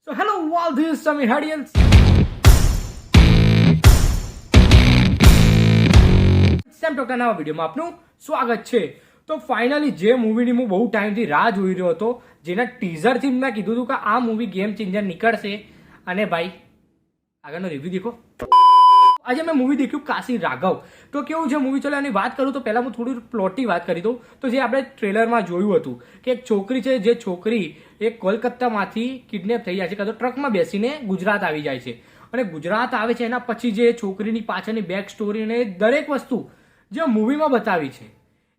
So hello all, this is Samir Hadians. Sam ટોકના નવા વિડીયોમાં આપનું સ્વાગત છે. તો ફાઇનલી જે મૂવીની હું બહુ ટાઈમથી રાહ જોઈ રહ્યો હતો, જેના ટીઝરથી મેં કીધું હતું કે આ મૂવી ગેમ ચેન્જર નીકળશે, અને ભાઈ આગળનો રિવ્યુ દેખો. આજે મેં મૂવી દેખ્યું કાશી રાઘવ. તો કેવું છે મૂવી, ચાલો એની વાત કરું તો પહેલા હું થોડી પ્લોટની વાત કરી દઉં. તો જે આપણે ટ્રેલરમાં જોયું હતું કે એક છોકરી છે, જે છોકરી એક કોલકાતામાંથી કિડનેપ થઈ જાય છે, કાં તો ટ્રકમાં બેસીને ગુજરાત આવી જાય છે, અને ગુજરાત આવે છે એના પછી જે છોકરીની પાછળની બેક સ્ટોરી અને દરેક વસ્તુ જે મૂવીમાં બતાવી છે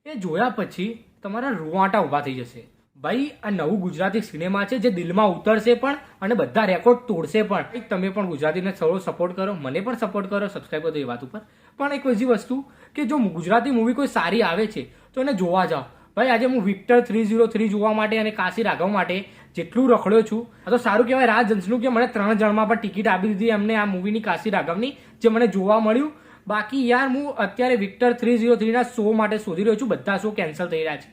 એ જોયા પછી તમારા રૂવાટા ઊભા થઈ જશે. ભાઈ આ નવું ગુજરાતી સિનેમા છે જે દિલમાં ઉતરશે પણ અને બધા રેકોર્ડ તોડશે પણ. તમે પણ ગુજરાતીને થોડો સપોર્ટ કરો, મને પણ સપોર્ટ કરો, સબસ્ક્રાઈબ કરો એ વાત ઉપર. પણ એક બીજી વસ્તુ કે જો ગુજરાતી મૂવી કોઈ સારી આવે છે તો એને જોવા જાઓ. ભાઈ આજે હું વિક્ટર 303 જોવા માટે અને કાશી રાઘવ માટે જેટલું રખડ્યો છું, આ તો સારું કહેવાય રાજ જન્સનું કે મને 3 જણમાં પણ ટિકિટ આપી દીધી એમને આ મૂવીની કાશી રાઘવની, જે મને જોવા મળ્યું. બાકી યાર હું અત્યારે વિક્ટર 303 ના શો માટે શોધી રહ્યો છું, બધા શો કેન્સલ થઈ રહ્યા છે.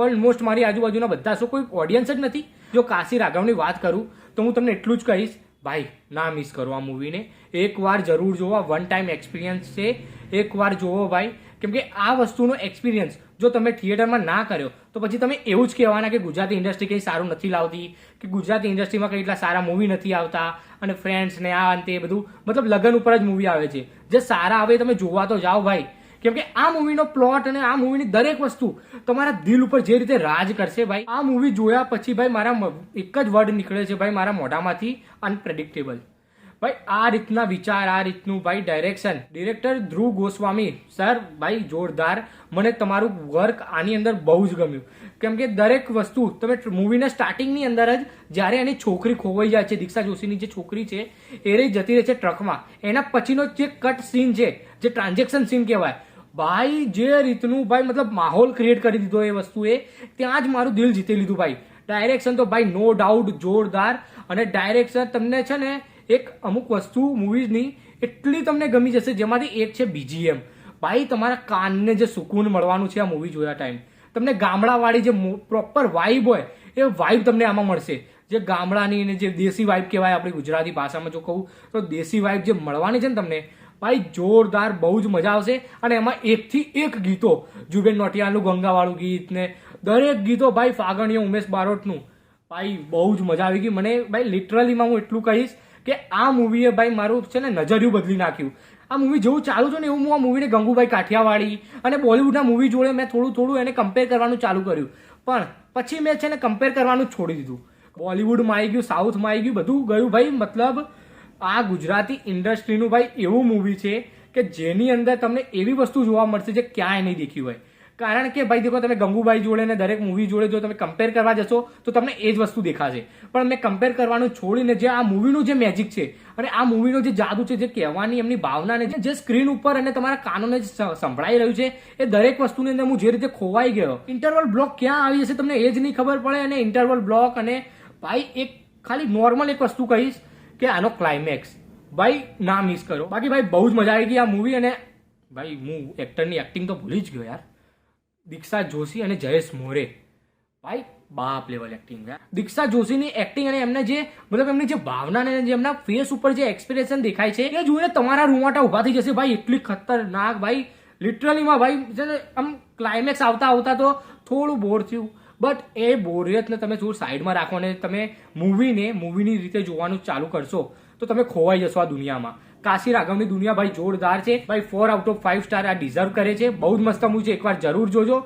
ઓલમોસ્ટ મારી આજુબાજુના બધા શો કોઈ ઓડિયન્સ જ નથી. જો કાશી રાઘવની વાત કરું તો હું તમને એટલું જ કહીશ, ભાઈ ના મિસ કરો આ મૂવીને, એકવાર જરૂર જોવો. વન ટાઈમ એક્સપિરિયન્સ છે, એકવાર જોવો ભાઈ. કેમ કે આ વસ્તુનો એક્સપિરિયન્સ જો તમે થિયેટરમાં ના કર્યો તો પછી તમે એવું જ કહેવાના કે ગુજરાતી ઇન્ડસ્ટ્રી કંઈ સારું નથી લાવતી, કે ગુજરાતી ઇન્ડસ્ટ્રીમાં કંઈ એટલા સારા મૂવી નથી આવતા, અને ફ્રેન્ડ્સ ને આ અંતે બધું મતલબ લગન ઉપર જ મૂવી આવે છે. જે સારા આવે તમે જોવા તો જાઓ ભાઈ. કેમ કે આ મૂવીનો પ્લોટ અને આ મૂવીની દરેક વસ્તુ તમારા દિલ ઉપર જે રીતે રાજ કરશે ભાઈ, આ મૂવી જોયા પછી ભાઈ મારા એક જ વર્ડ નીકળે છે ભાઈ મારા મોઢામાંથી, અનપ્રેડિક્ટેબલ. ભાઈ આ રીતના વિચાર, આ રીતનું ભાઈ ડાયરેક્શન, ડિરેક્ટર ધ્રુવ ગોસ્વામી સર ભાઈ જોરદાર. મને તમારું વર્ક આની અંદર બહુ જ ગમ્યું. કેમ કે દરેક વસ્તુ તમે મૂવીના સ્ટાર્ટિંગની અંદર જ જ્યારે એની છોકરી ખોવાઈ જાય છે, દીક્ષા જોશીની જે છોકરી છે એ રહી જતી રહે છે ટ્રકમાં, એના પછીનો જે કટ સીન છે, જે ટ્રાન્ઝેક્શન સીન કહેવાય ભાઈ, જે રીતનું ભાઈ મતલબ માહોલ ક્રિએટ કરી દીધો એ વસ્તુએ, ત્યાં જ મારું દિલ જીતી લીધું ભાઈ. ડાયરેક્શન તો ભાઈ નો ડાઉટ જોરદાર. અને ડાયરેક્શન તમને છે ને એક અમુક વસ્તુ મૂવીઝની એટલી તમને ગમી જશે, જેમાંથી એક છે BGM. ભાઈ તમારા કાનને જે સુકૂન મળવાનું છે આ મૂવી જોયા ટાઈમ, તમને ગામડાવાળી જે પ્રોપર વાઇબ હોય એ વાઇબ તમને આમાં મળશે. જે ગામડાની અને જે દેશી વાઇબ કહેવાય આપણી ગુજરાતી ભાષામાં જો કહું તો દેશી વાઇબ જે મળવાની છે ને તમને ભાઈ જોરદાર, બહુ જ મજા આવશે. અને એમાં એકથી એક ગીતો, જુબેન નોટિયાલનું ગંગાવાળું ગીત ને દરેક ગીતો ભાઈ, ફાગણીઓ ઉમેશ બારોટનું, ભાઈ બહુ જ મજા આવી ગઈ મને. ભાઈ લિટરલીમાં હું એટલું કહીશ કે આ મૂવીએ ભાઈ મારું છે ને નજરિયું બદલી નાખ્યું. આ મૂવી જેવું ચાલુ છે ને એવું હું આ મૂવીને ગંગુભાઈ કાઠિયાવાડી અને બોલિવૂડના મૂવી જોડે મેં થોડું એને કમ્પેર કરવાનું ચાલુ કર્યું, પણ પછી મેં છે ને કમ્પેર કરવાનું જ છોડી દીધું. બોલિવૂડમાં આવી ગયું, સાઉથમાં આવી ગયું, બધું ગયું ભાઈ. મતલબ આ ગુજરાતી ઇન્ડસ્ટ્રીનું ભાઈ એવું મૂવી છે કે જેની અંદર તમને એવી વસ્તુ જોવા મળશે જે ક્યાંય નહીં દેખી હોય. કારણ કે ભાઈ દેખો, તમે ગંગુભાઈ જોડે ને દરેક મૂવી જોડે જો તમે કમ્પેર કરવા જશો તો તમને એ જ વસ્તુ દેખાશે. પણ મેં કમ્પેર કરવાનું છોડીને જે આ મૂવીનું જે મેજિક છે અને આ મૂવીનો જે જાદુ છે, જે કહેવાની એમની ભાવના ને જે સ્ક્રીન ઉપર અને તમારા કાનોને સંભળાઈ રહ્યું છે, એ દરેક વસ્તુની અંદર હું જે રીતે ખોવાઈ ગયો. ઇન્ટરવલ બ્લોક ક્યાં આવી જશે તમને એ જ નહીં ખબર પડે. અને ઇન્ટરવલ બ્લોક અને ભાઈ એક ખાલી નોર્મલ એક વસ્તુ કહીશ કે આનો ક્લાઇમેક્સ ભાઈ ના મિસ કરો. બાકી ભાઈ બહુ જ મજા આવી ગઈ આ મૂવી. અને ભાઈ હું એક્ટરની એક્ટિંગ તો ભૂલી જ ગયો યાર. દીક્ષા જોશી અને જયેશ મોરે ભાઈ બાપ લેવલ એક્ટિંગ. દીક્ષા જોશીની એક્ટિંગ અને એમને જે મતલબ એમની જે ભાવના ને જે એમના ફેસ ઉપર જે એક્સપ્રેશન દેખાય છે એ જોઈને તમારા રૂવાટા ઉભા થઈ જશે ભાઈ. એટલી ખતરનાક ભાઈ, લિટરલીમાં ભાઈ. આમ ક્લાઇમેક્સ આવતા આવતા તો થોડું બોર થયું, બટ એ બોરિયતને તમે થોડું સાઈડમાં રાખો અને તમે મૂવીની રીતે જોવાનું ચાલુ કરશો તો તમે ખોવાઈ જશો આ દુનિયામાં. કાશી રાઘવની દુનિયા ભાઈ જોરદાર છે ભાઈ. 4 આઉટ ઓફ 5 સ્ટાર આ ડિઝર્વ કરે છે. બહુ જ મસ્ત મૂવી છે, એકવાર જરૂર જોજો.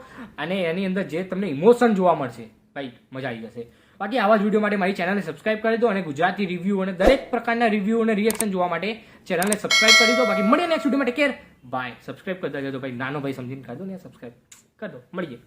અને એની અંદર જે તમને ઇમોશન જોવા મળશે ભાઈ મજા આવી જશે. બાકી આવા જ વિડીયો માટે મારી ચેનલને સબસ્ક્રાઇબ કરી દો, અને ગુજરાતી રિવ્યૂ અને દરેક પ્રકારના રિવ્યૂ અને રિએક્શન જોવા માટે ચેનલને સબસ્ક્રાઇબ કરી દો. બાકી મળીએ નેક્સ્ટ વિડીયોમાં. Take care, by. સબસ્ક્રાઇબ કરતા જજો ભાઈ, નાનો ભાઈ સમજીને કરી દો ને, સબસ્ક્રાઇબ કરી દો. મળીએ.